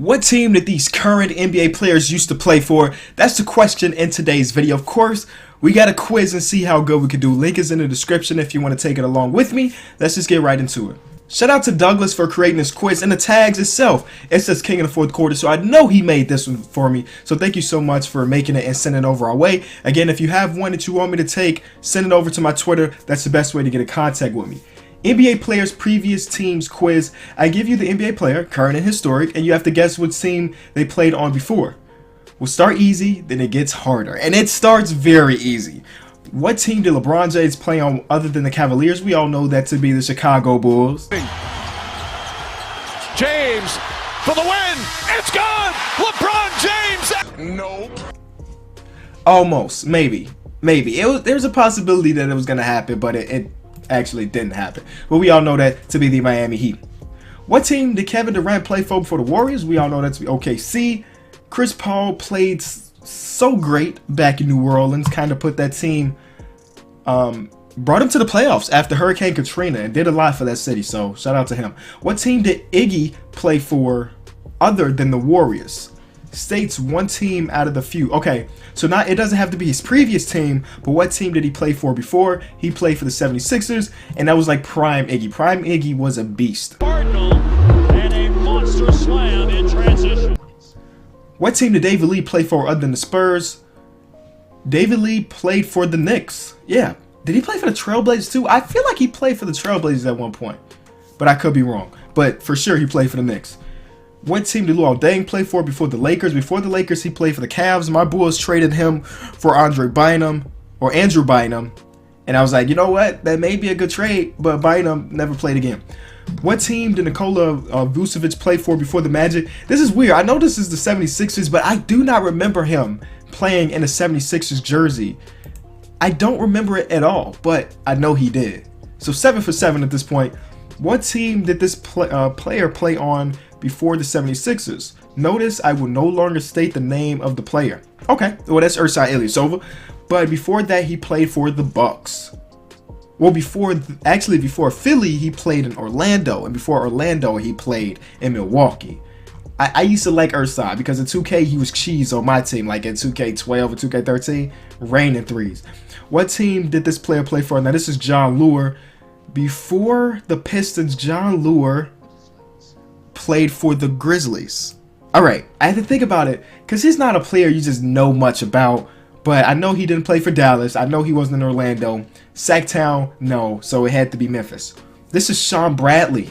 What team did these current NBA players used to play for? That's the question in today's video. Of course, we got a quiz and see how good we can do. Link is in the description if you want to take it along with me. Let's just get right into it. Shout out to Douglas for creating this quiz, and the tags itself, it says King in the fourth quarter, so I know he made this one for me. So thank you so much for making it and sending it over our way. Again, if you have one that you want me to take, send it over to my Twitter. That's the best way to get in contact with me. NBA players' previous teams quiz. I give you the NBA player, current and historic, and you have to guess what team they played on before. We'll start easy, then it gets harder, and it starts very easy. What team did LeBron James play on other than the Cavaliers? We all know that to be the Chicago Bulls. James for the win. It's gone. LeBron James. Nope. Almost. Maybe. There's a possibility that it was going to happen, but it actually didn't happen. But we all know that to be the Miami Heat. What team did Kevin Durant play for before the Warriors? We all know that to be OKC. Chris Paul played so great back in New Orleans, kind of put that team, brought him to the playoffs after Hurricane Katrina and did a lot for that city, so shout out to him. What team did Iggy play for other than the Warriors? States one team out of the few. Okay, so now it doesn't have to be his previous team, but what team did he play for before? He played for the 76ers, and that was like prime Iggy. Prime Iggy was a beast. Cardinal and a monster slam in transition. What team did David Lee play for other than the Spurs? David Lee played for the Knicks. Yeah. Did he play for the Trailblazers too? I feel like he played for the Trailblazers at one point, but I could be wrong. But for sure he played for the Knicks. What team did Luol Deng play for before the Lakers? Before the Lakers, he played for the Cavs. My Bulls traded him for Andrew Bynum. And I was like, you know what? That may be a good trade, but Bynum never played again. What team did Nikola Vucevic play for before the Magic? This is weird. I know this is the 76ers, but I do not remember him playing in a 76ers jersey. I don't remember it at all, but I know he did. So 7 for 7 at this point. What team did this player play on before the 76ers? Notice I will no longer state the name of the player. Okay, well that's Ersan Ilyasova. But before that, he played for the Bucks. Well, before Philly, he played in Orlando, and before Orlando, he played in Milwaukee. I used to like Ersan because in 2K, he was cheese on my team, like in 2K12 or 2K13, raining threes. What team did this player play for? Now, this is John Lure. Before the Pistons, John Lure played for the Grizzlies. All right, I had to think about it because he's not a player you just know much about. But I know he didn't play for Dallas. I know he wasn't in Orlando. Sacktown, no. So it had to be Memphis. This is Sean Bradley.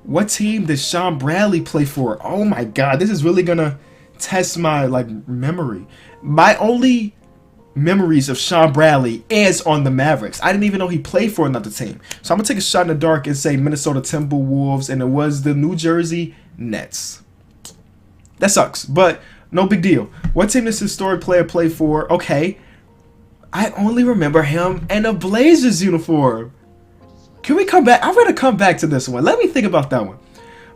What team did Sean Bradley play for? Oh my God, this is really gonna test my memory. My only memories of Sean Bradley is on the Mavericks. I didn't even know he played for another team. So I'm gonna take a shot in the dark and say Minnesota Timberwolves, and it was the New Jersey Nets. That sucks, but no big deal. What team does this historic player play for? Okay. I only remember him in a Blazers uniform. Can we come back? I'm going to come back to this one. Let me think about that one.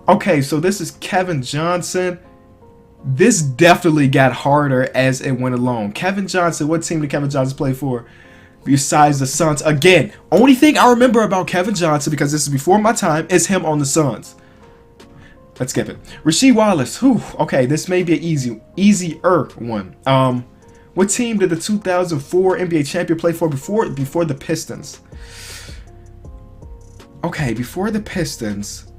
Okay, so this is Kevin Johnson. This definitely got harder as it went along. Kevin Johnson, what team did Kevin Johnson play for besides the Suns? Again, only thing I remember about Kevin Johnson, because this is before my time, is him on the Suns. Let's skip it. Rasheed Wallace. Whew. Okay, this may be an easier one. What team did the 2004 NBA champion play for before the Pistons? Okay, before the Pistons,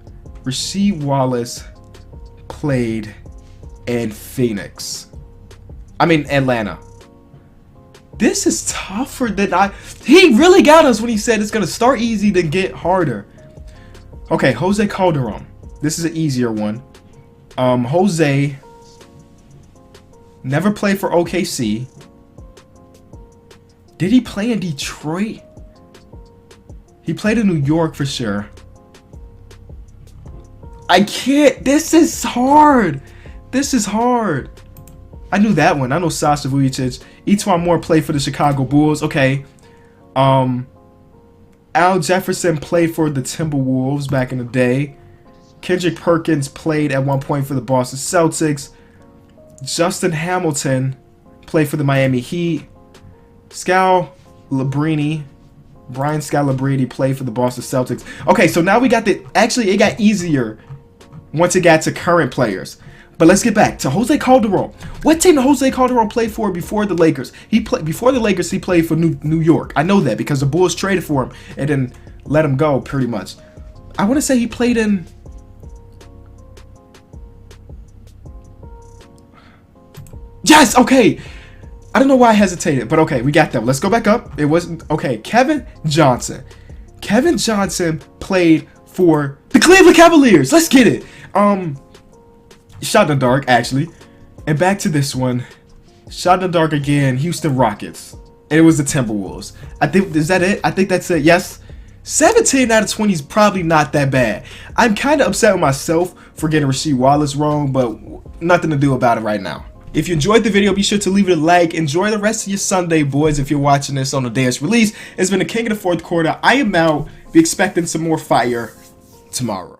Rasheed Wallace played in Atlanta. This is tougher than he really got us when he said it's gonna start easy then get harder. Okay, Jose Calderon. This is an easier one. Jose never played for OKC. Did he play in Detroit? He played in New York for sure. I can't. This is hard. I knew that one. I know Sasha Vujacic. Etuan Moore played for the Chicago Bulls. Okay. Al Jefferson played for the Timberwolves back in the day. Kendrick Perkins played at one point for the Boston Celtics. Justin Hamilton played for the Miami Heat. Brian Scalabrine played for the Boston Celtics. Okay, so now we got actually it got easier once it got to current players. But let's get back to Jose Calderon. What team did Jose Calderon play for before the Lakers? Before the Lakers, he played for New York. I know that because the Bulls traded for him and then let him go pretty much. I want to say he played in... Yes, okay. I don't know why I hesitated, but okay, we got that. Let's go back up. It wasn't... Okay, Kevin Johnson. Kevin Johnson played for the Cleveland Cavaliers. Let's get it. Shot in the dark, actually. And back to this one. Shot in the dark again. Houston Rockets. And it was the Timberwolves. I think, is that it? I think that's it. Yes. 17 out of 20 is probably not that bad. I'm kind of upset with myself for getting Rasheed Wallace wrong, but nothing to do about it right now. If you enjoyed the video, be sure to leave it a like. Enjoy the rest of your Sunday, boys, if you're watching this on the day it's released. It's been the King of the Fourth Quarter. I am out. Be expecting some more fire tomorrow.